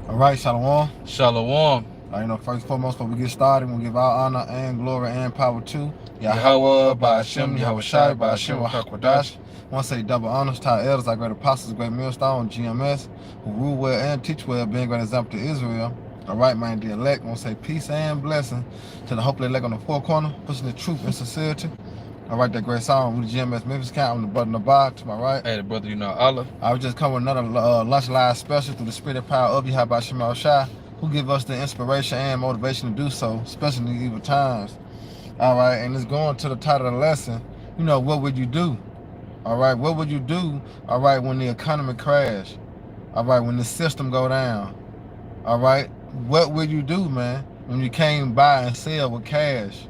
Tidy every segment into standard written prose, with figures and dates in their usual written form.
All right, Shalom. Shalom. First and foremost, before we get started, we'll give our honor and glory and power to Yahweh, by Ba'ashem, Yahweh Yahushai, Shai, by Ba'ashem, Hakwadash. Hakwadash. I want to say double honors to our elders, our great apostles, great millstone, GMS, who rule well and teach well, being a great example to Israel. All right, man, the elect. I want to say peace and blessing to the hopefully elect on the four corner, pushing the truth and sincerity. All right, that great song with the GMS Memphis Count on the button of the bar to my right. Hey, brother, Allah. I was just coming with another lunch live special through the spirit and power of Yahweh Shema Shai, who give us the inspiration and motivation to do so, especially in these evil times. All right, and it's going to the title of the lesson. What would you do? All right, what would you do? All right, when the economy crash? All right, when the system go down? All right, what would you do, man, when you can't buy and sell with cash?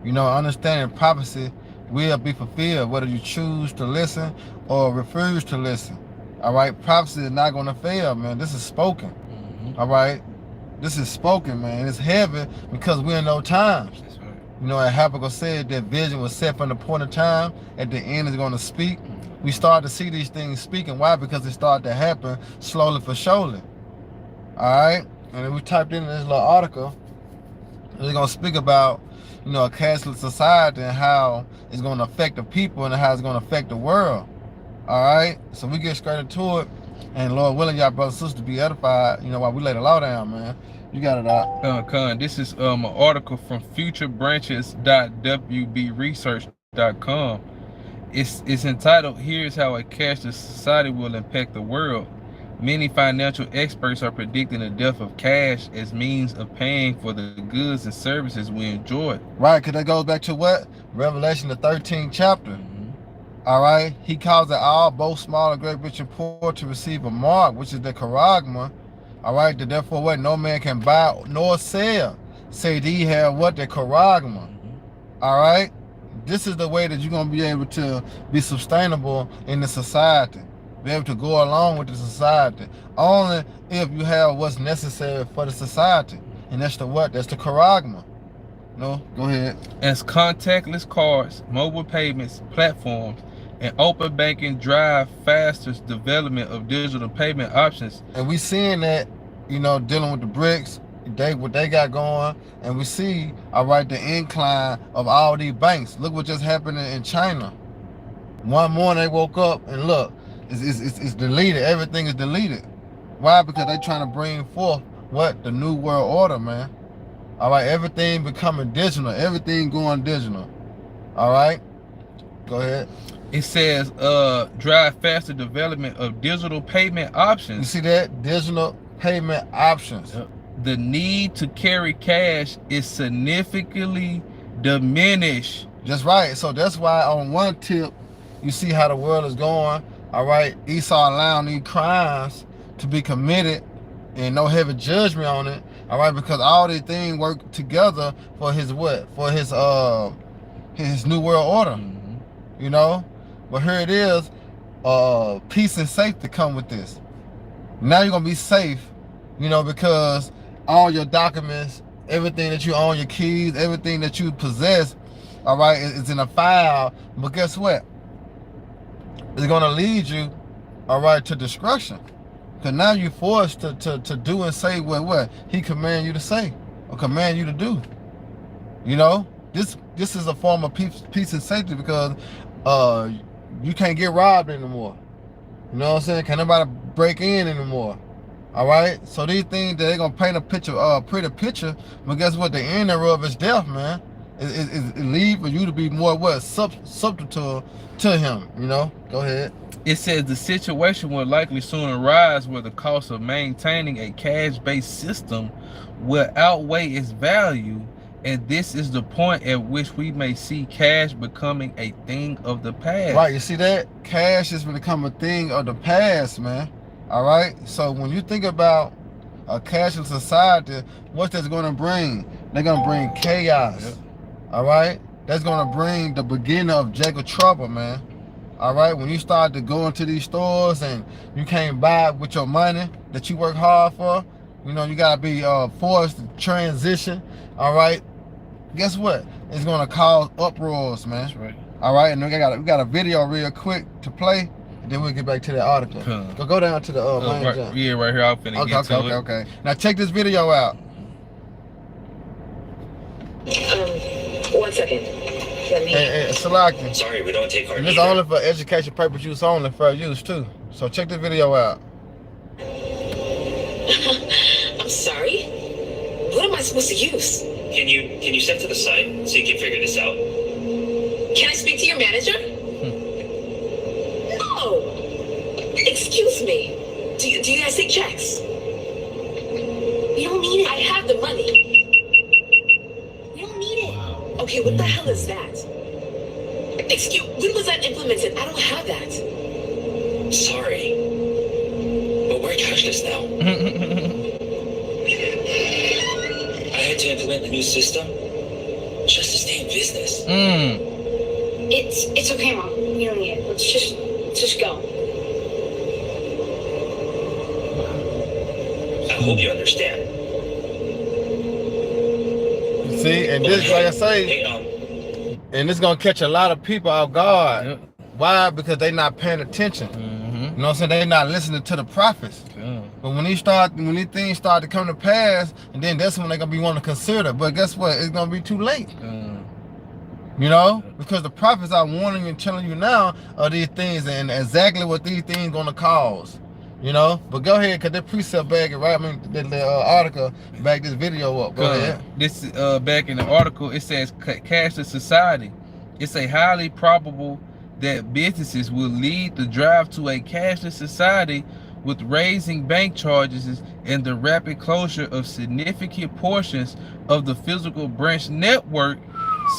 Understanding prophecy will be fulfilled, whether you choose to listen or refuse to listen. All right, prophecy is not going to fail, man. This is spoken. All right, this is spoken, man. It's heavy because we're in no times. That's right. As Habakkuk said, that vision was set from the point of time. At the end, is going to speak. We start to see these things speaking. Why? Because it started to happen slowly for surely. All right, and if we typed in this little article, it's going to speak about a cashless society and how it's going to affect the people and how it's going to affect the world. All right, so we get straight into it, and Lord willing, y'all brothers and sisters be edified. While we lay the law down, man. You got it out. Khan, this is an article from futurebranches.wbresearch.com. It's entitled, "Here's How a Cashless Society Will Impact the World." Many financial experts are predicting the death of cash as means of paying for the goods and services we enjoy. Right, because that goes back to what? Revelation, the 13th chapter. All right, he calls it all, both small and great, rich and poor, to receive a mark, which is the charagma. All right, that therefore what? No man can buy nor sell. Say thee have what? The charagma. All right, this is the way that you're going to be able to be sustainable in the society. Be able to go along with the society. Only if you have what's necessary for the society. And that's the what? That's the charagma. No, go ahead. As contactless cards, mobile payments, platforms, and open banking drive faster development of digital payment options. And we seeing that, dealing with the BRICS, what they got going, and we see, all right, the incline of all these banks. Look what just happened in China. One morning they woke up and look, it's deleted. Everything is deleted. Why? Because they trying to bring forth what? The new world order, man. All right, everything becoming digital. Everything going digital. All right, go ahead. It says, drive faster development of digital payment options. You see that? Digital payment options. The need to carry cash is significantly diminished. That's right. So that's why on one tip, you see how the world is going. All right, Esau allowing these crimes to be committed and no heavy judgment on it. All right, because all these things work together for his what? For his new world order. But here it is, peace and safety come with this. Now you're gonna be safe, because all your documents, everything that you own, your keys, everything that you possess, all right, is in a file. But guess what? It's gonna lead you, all right, to destruction. Because now you're forced to do and say what he command you to say or command you to do. This is a form of peace and safety because you can't get robbed anymore. You know what I'm saying? Can't nobody break in anymore. All right? So these things that they're going to paint a picture, pretty picture, but guess what? The end thereof is death, man. It leads for you to be more substitute to him, Go ahead. It says the situation will likely soon arise where the cost of maintaining a cash-based system will outweigh its value, and this is the point at which we may see cash becoming a thing of the past. Right, you see that? Cash has become a thing of the past, man. All right? So when you think about a cashless society, what's that's going to bring? They're going to bring chaos. Yep. All right? That's going to bring the beginning of Jacob trouble, man. All right? When you start to go into these stores and you can't buy with your money that you work hard for, you got to be forced to transition. All right? Guess what? It's going to cause uproars, man. That's right. All right? And we got a video real quick to play. Then we'll get back to that article. Huh. Go down to the main right, jump. yeah, right here. I'm finna get to it. Okay. Now check this video out. 1 second. Hey, Salaki. Sorry, we don't take hard And this either. only for education purpose use only, for use too. So check this video out. I'm sorry? What am I supposed to use? Can you step to the side so you can figure this out? Can I speak to your manager? No! Excuse me. Do you guys take checks? You don't need it. I have the money. You don't need it. Okay, what the hell is that? When was that implemented? I don't have that. Sorry, but we're cashless now. I had to implement the new system just to stay in business. It's okay, Mom. You don't need it. Let's just go. I hope you understand. See, and this, like I say, Hey, and it's gonna catch a lot of people off guard. Yep. Why? Because they not paying attention. You know what I'm saying? They not listening to the prophets. But when these things start to come to pass, and then that's when they're gonna be wanting to consider. But guess what? It's gonna be too late. You know? Because the prophets are warning you and telling you now of these things and exactly what these things gonna cause. You know? But go ahead, cause the precept back it, right? I mean the article back this video up. Go ahead. This back in the article, it says cashless society. It's a highly probable that businesses will lead the drive to a cashless society with raising bank charges and the rapid closure of significant portions of the physical branch network,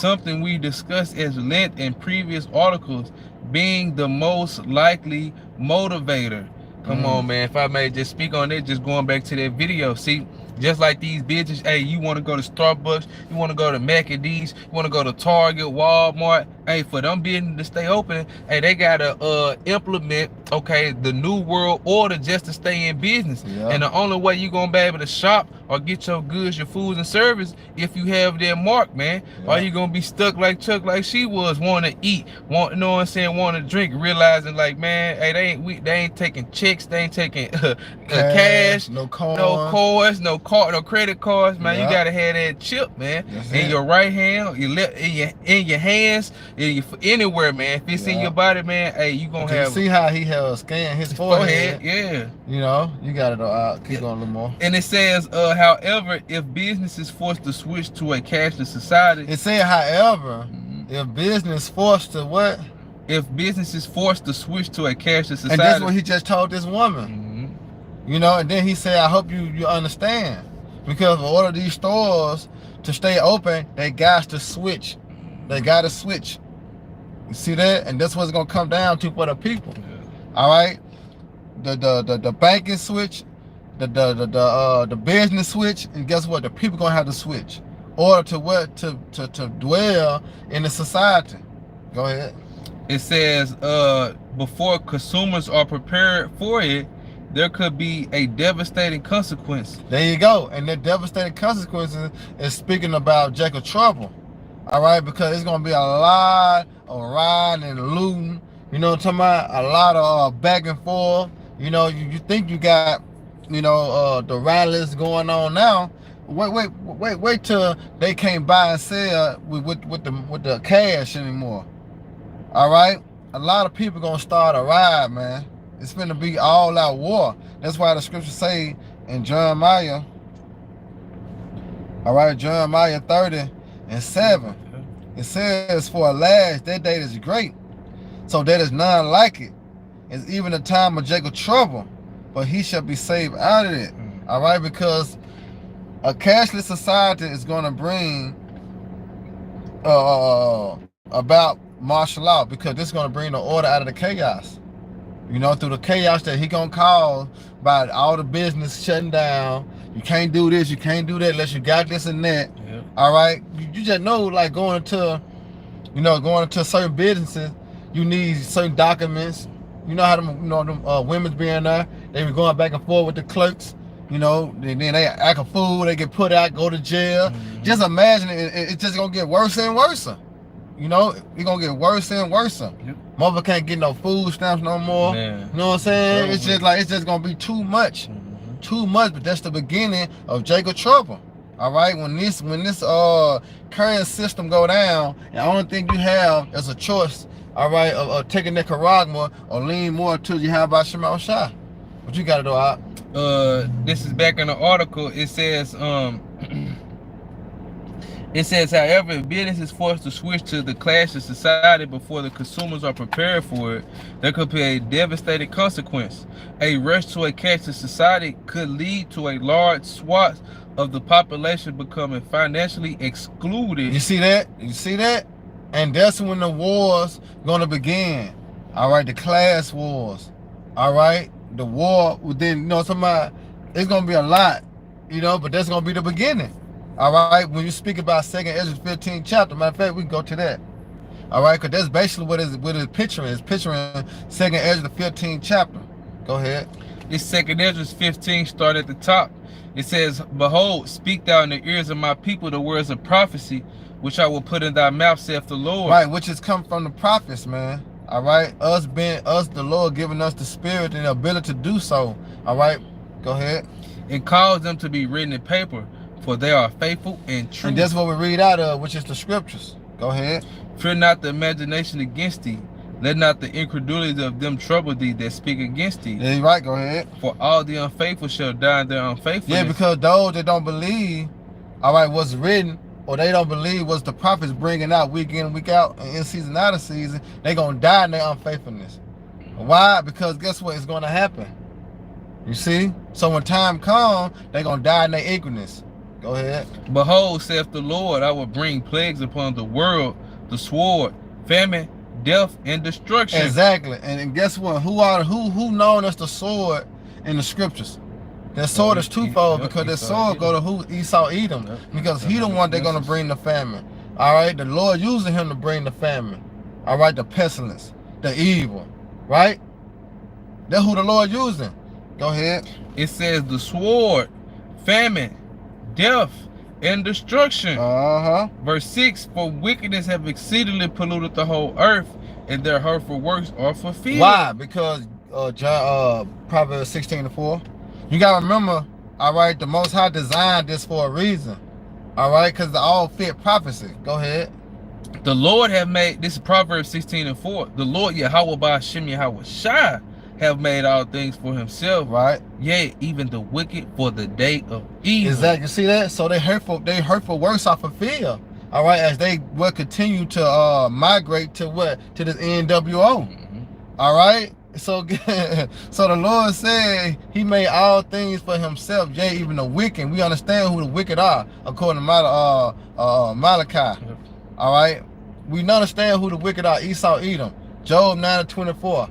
something we discussed at length in previous articles, being the most likely motivator. Come on, man. If I may just speak on it, just going back to that video. See, just like these bitches, hey, you want to go to Starbucks, you want to go to Mac and D's, you want to go to Target, Walmart. Hey, for them business to stay open, hey, they gotta implement, okay, the new world order just to stay in business. Yeah. And the only way you gonna be able to shop or get your goods, your foods and service, if you have that mark, man. Yeah. Or you gonna be stuck like Chuck, like she was, wanting to eat, you know what I'm saying, wanting to drink, realizing like, man, hey, they ain't taking checks, they ain't taking cash, no coins, no credit cards, man. Yeah. You gotta have that chip, man, That's in it. your right hand, your left, in your hands, anywhere, man. If it's in Yeah. your body, man, hey, you gonna Okay, have you see how he held scanned his forehead. yeah. You know, you got to keep going a little more. And it says, however, if business is forced to switch to a cashless society, It said, however, if business forced to what? if business is forced to switch to a cashless society, And that's what he just told this woman. You know, and then he said, I hope you understand. Because in order these stores to stay open, they got to switch. They got to switch. You see that? And that's what it's going to come down to for the people. All right? The banking switch, the business switch, and guess what? The people going to have to switch. Or to what? To dwell in the society. Go ahead. It says, before consumers are prepared for it, there could be a devastating consequence. There you go. And the devastating consequences is speaking about Jacob Trouble. All right, because it's gonna be a lot of riding and looting. You know what I'm talking about? A lot of back and forth. You know, you think you got, you know, the rallies going on now. Wait till they can't buy and sell with the cash anymore. All right, a lot of people gonna start a riot, man. It's gonna be all out war. That's why the scriptures say in Jeremiah, all right, Jeremiah 30:7, it says, for alas, that day is great, so there is none like it. It's even the time of Jacob trouble, but he shall be saved out of it. All right, because a cashless society is gonna bring about martial law, because this is gonna bring the order out of the chaos. You know, through the chaos that he gonna cause by all the business shutting down. You can't do this, you can't do that unless you got this and that. Yep. All right, you just know, like going into certain businesses, you need certain documents. You know how them women's being there, they be going back and forth with the clerks. You know, then they act a fool, they get put out, go to jail. Just imagine it's just gonna get worse and worse. You know, it's gonna get worse and worse. Yep. Mother can't get no food stamps no more. Man. You know what I'm saying? Trouble. It's just gonna be too much. Mhm. Too much, but that's the beginning of Jacob trouble. All right, when this current system go down, and the only thing you have is a choice, all right, of taking Nicaragua or lean more to you have about Shema Shah. What you gotta do, out? This is back in the article. It says it says, however, if business is forced to switch to the class of society before the consumers are prepared for it, there could be a devastating consequence. A rush to a cashless society could lead to a large swath of the population becoming financially excluded. You see that? You see that? And that's when the wars gonna begin. All right, the class wars. All right, the war within. You know, it's gonna be a lot. You know, but that's gonna be the beginning. All right, when you speak about 2nd Ezra 15th chapter, matter of fact, we can go to that. All right, because that's basically what it's picturing. It's picturing 2nd Ezra 15th chapter. Go ahead. This 2nd Ezra 15 start at the top. It says, behold, speak thou in the ears of my people the words of prophecy, which I will put in thy mouth, saith the Lord. Right, which has come from the prophets, man. All right, us, the Lord giving us the spirit and the ability to do so. All right, go ahead. And cause them to be written in paper, for they are faithful and true. And that's what we read out of, which is the scriptures. Go ahead. Fear not the imagination against thee. Let not the incredulity of them trouble thee that speak against thee. Yeah, you're right. Go ahead. For all the unfaithful shall die in their unfaithfulness. Yeah, because those that don't believe, all right, what's written, or they don't believe what's the prophets bringing out week in, week out, in season, out of season, they going to die in their unfaithfulness. Why? Because guess what? It's going to happen. You see? So when time comes, they going to die in their ignorance. Go ahead. Behold, saith the Lord, I will bring plagues upon the world, the sword, famine, death, and destruction. Exactly. And guess what? Who known as the sword in the scriptures? That sword is twofold, because that sword go to who? Esau, Edom. Because he the one they're going to bring the famine. All right? The Lord using him to bring the famine. All right? The pestilence, the evil. Right? That's who the Lord using. Go ahead. It says the sword, famine, death, and destruction. Verse 6, for wickedness have exceedingly polluted the whole earth, and their hurtful works are fulfilled. Why? Because Proverbs 16:4. You gotta remember, all right, the Most High designed this for a reason. All right, because they all fit prophecy. Go ahead. The Lord have made, this is Proverbs 16:4. The Lord Yahweh Ba'ashem Yahweh Shai have made all things for himself. Right. Yea, even the wicked for the day of evil. Exactly. You see that? So they hurtful works are fulfilled. All right, as they will continue to migrate to what? To this NWO. Mm-hmm. All right. So so the Lord said he made all things for himself, yea, even the wicked. We understand who the wicked are, according to Malachi. All right. We understand who the wicked are, Esau, Edom. Job 9:24.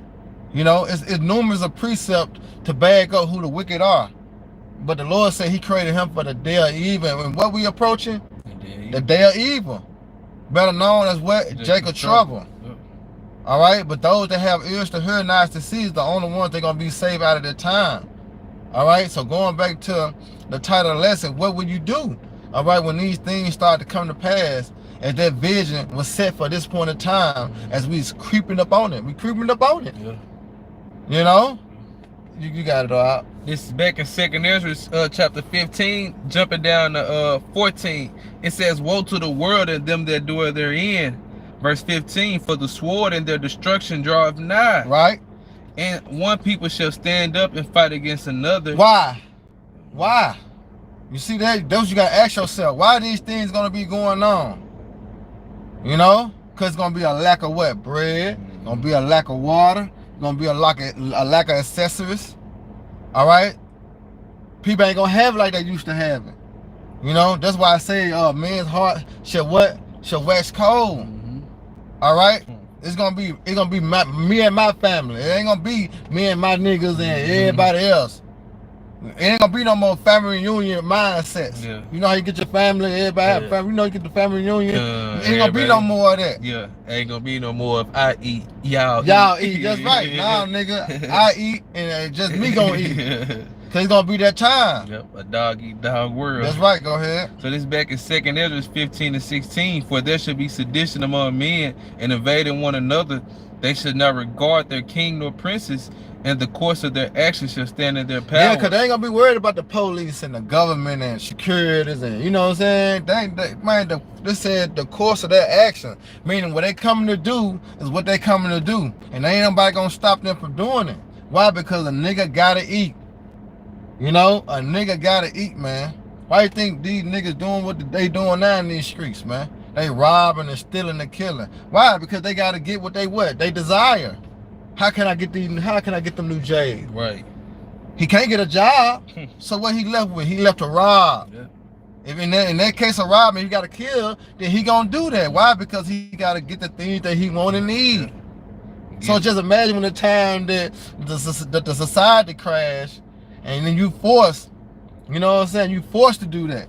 You know, it's numerous of precept to back up who the wicked are. But the Lord said he created him for the day of evil. And what we approaching? The day of evil. Better known as what? Jacob trouble. All right? But those that have ears to hear and eyes to see is the only ones that are going to be saved out of their time. All right? So going back to the title of the lesson, what would you do? All right? When these things start to come to pass, as that vision was set for this point in time, as we creeping up on it. We creeping up on it. Yeah. You know? You got it all out. This is back in 2nd Ezra chapter 15, jumping down to 14. It says, woe to the world and them that dwell therein. Verse 15, for the sword and their destruction draweth nigh. Right? And one people shall stand up and fight against another. Why? Why? You see that? Those you got to ask yourself. Why are these things going to be going on? You know? Because it's going to be a lack of what? Bread. Going to be a lack of water. Going to be a lack of accessories. All right? People ain't going to have it like they used to have it. You know? That's why I say men's heart shall what? Shall wax cold. All right? It's gonna be me and my family. It ain't gonna be me and my niggas and everybody else. It ain't gonna be no more family reunion mindsets. Yeah. You know how you get your family, everybody have family. You know you get the family reunion. It ain't gonna be no more of that. Yeah, ain't gonna be no more of I eat, y'all eat. That's right. Nah, nigga, I eat and just me gonna eat. Cause it's gonna be that time. Yep, a dog eat dog world. That's right. Go ahead. So this back in 2nd Ezra 15 and 16. For there should be sedition among men and invading one another. They should not regard their king nor princes, and the course of their actions shall stand in their power. Yeah, cause they ain't gonna be worried about the police and the government and securities and you know what I'm saying. They said the course of their action, meaning what they coming to do is what they coming to do, and ain't nobody gonna stop them from doing it. Why? Because a nigga gotta eat. You know, a nigga gotta eat, man. Why you think these niggas doing what they doing now in these streets, man? They robbing and stealing and killing. Why? Because they gotta get what they desire. How can I get them new J's? Right. He can't get a job. So what he left with? He left to rob. Yeah. If in that case of robbing, he gotta kill, then he gonna do that. Why? Because he gotta get the things that he want and need. So just imagine when the time that the society crashed, and then you forced, you know what I'm saying? You forced to do that.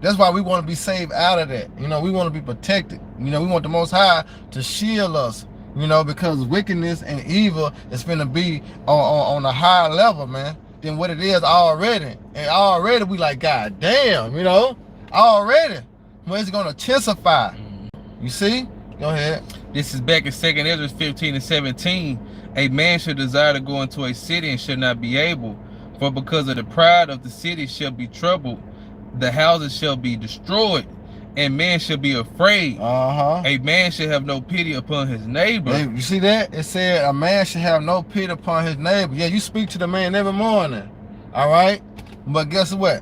That's why we want to be saved out of that. You know, we want to be protected. You know, we want the Most High to shield us. You know, because wickedness and evil is finna be on a higher level, man, than what it is already. And already we like, God damn, you know, already. Well, it's gonna intensify. You see? Go ahead. This is back in 2nd Ezra 15 and 17. A man should desire to go into a city and should not be able, for because of the pride of the city shall be troubled, the houses shall be destroyed, and man shall be afraid. A man should have no pity upon his neighbor. Hey, you see that? It said a man should have no pity upon his neighbor. Yeah, you speak to the man every morning. All right? But guess what?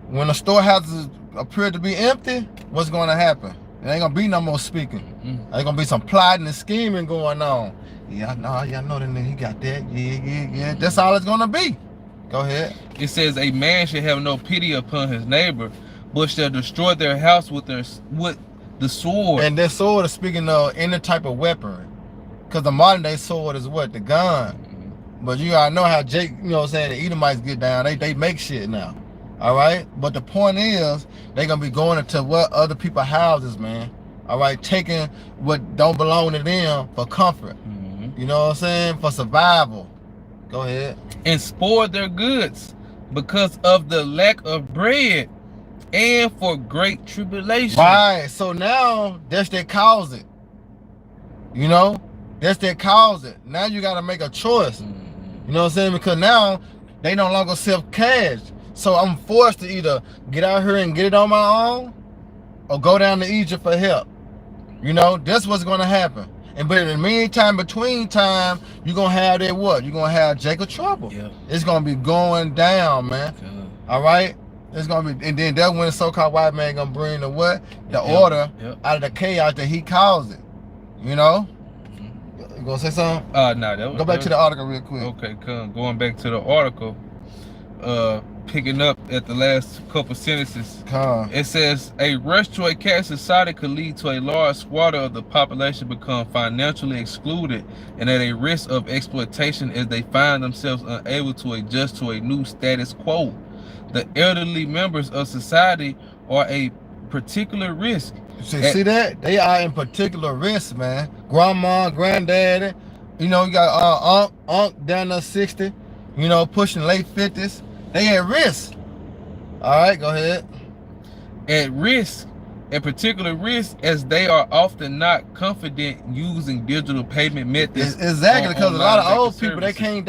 When the storehouses appear to be empty, what's going to happen? There ain't gonna be no more speaking. There's gonna be some plotting and scheming going on. Yeah, I know that nigga, he got that. Yeah. That's all it's gonna be. Go ahead. It says a man should have no pity upon his neighbor, but shall destroy their house with the sword. And that sword is speaking of any type of weapon. Because the modern day sword is what? The gun. But you gotta know how Jake, you know what I'm saying, the Edomites get down. They make shit now. All right? But the point is, they gonna be going into what other people's houses, man. All right? Taking what don't belong to them for comfort. You know what I'm saying? For survival. Go ahead. And spoil their goods because of the lack of bread and for great tribulation. Right. So now that's their cause it. You know? That's their cause it. Now you gotta make a choice. You know what I'm saying? Because now they no longer accept cash. So I'm forced to either get out here and get it on my own or go down to Egypt for help. You know, that's what's gonna happen. And but in the meantime, between time, you're gonna have that what? You're gonna have Jacob trouble. Yeah. It's gonna be going down, man. All right? It's gonna be, and then that's when the so-called white man gonna bring the what? The order out of the chaos that he caused it. You know? You gonna say something? No, go back to the article real quick. Okay, going back to the article, picking up at the last couple sentences. It says a rush to a cash society could lead to a large swath of the population become financially excluded and at a risk of exploitation as they find themselves unable to adjust to a new status quo. The elderly members of society are a particular risk. See that? They are in particular risk, man. Grandma, granddaddy, you know, you got unc down to 60, you know, pushing late 50s. They at risk. All right, go ahead. At risk, a particular risk, as they are often not confident using digital payment methods. Exactly, because a lot of old people they can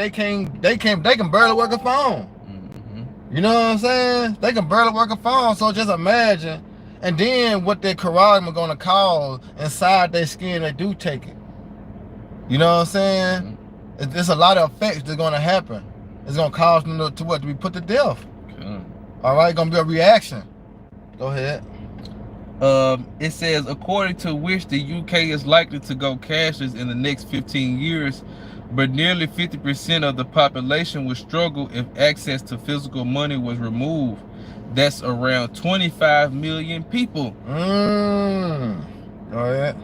barely work a phone. You know what I'm saying? They can barely work a phone. So just imagine, and then what their corruption gonna cause inside their skin, they do take it. You know what I'm saying? There's a lot of effects that's gonna happen. It's gonna cause them to what? To be put to death. All right, gonna be a reaction. Go ahead. It says, according to which the UK is likely to go cashless in the next 15 years, but nearly 50% of the population would struggle if access to physical money was removed. That's around 25 million people. Go ahead.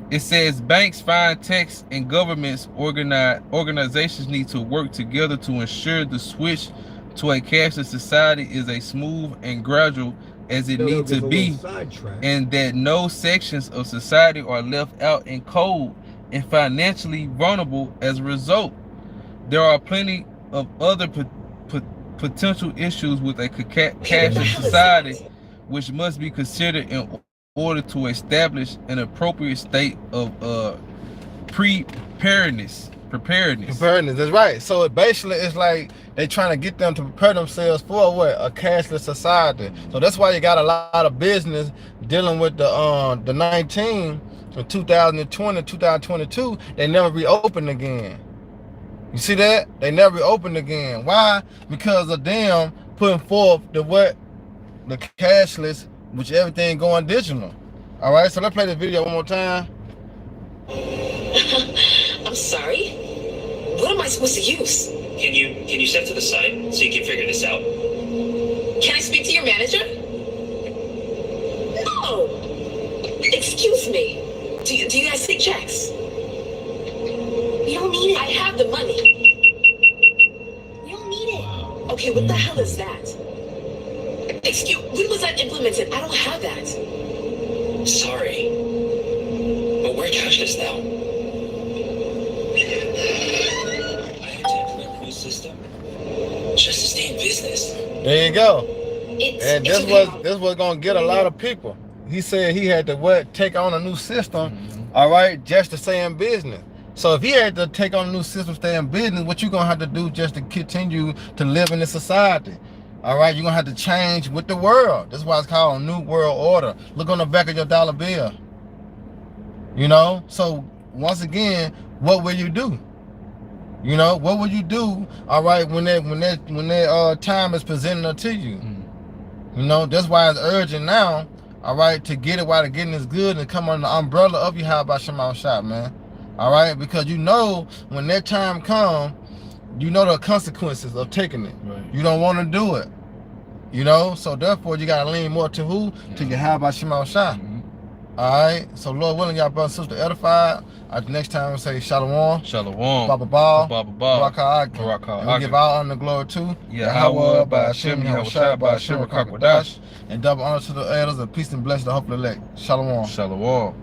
It says banks, fintechs, and governments organizations need to work together to ensure the switch to a cashless society is as smooth and gradual as it needs to be, and that no sections of society are left out in cold and financially vulnerable as a result. There are plenty of other potential issues with a Hey, what the cashless hell is society, that? which must be considered in order to establish an appropriate state of preparedness. Preparedness, that's right. So it basically it's like they trying to get them to prepare themselves for what? A cashless society. So that's why you got a lot of business dealing with the 19 in 2020, 2022, they never reopened again. You see that? They never reopened again. Why? Because of them putting forth the cashless, which everything going digital. All right, so let's play this video one more time. I'm sorry? What am I supposed to use? Can you step to the side so you can figure this out? Can I speak to your manager? No! Excuse me. Do you guys take checks? We don't need it. I have the money. We don't need it. Okay, what the hell is that? Excuse, when was that implemented? I don't have that. Sorry, but we're cashless now. I had to implement the new system just to stay in business. There you go. And It's this was gonna get a lot of people. He said he had to take on a new system, all right, just to stay in business. So if he had to take on a new system, stay in business, what you gonna have to do just to continue to live in this society? All right, you're gonna have to change with the world. That's why it's called a new world order. Look on the back of your dollar bill. You know, so once again, what will you do? You know, what will you do? All right, when that time is presented to you. You know, that's why it's urgent now. All right, to get it while the getting is good and come under the umbrella of Yahweh Shema Shah, man. All right, because you know when that time comes, you know the consequences of taking it. Right. You don't want to do it. You know, so therefore you gotta lean more to who? To Yahweh Shema Shah. All right, so Lord willing, y'all brother and sister edified. The next time we say Shalom. Shalom. Baba Ba. Baba Ba. And we give all honor and glory to Yahweh by Hashem, Yahweh by Hashem, and double honor to the elders and peace and blessing the hopeful elect. Shalom. Shalom.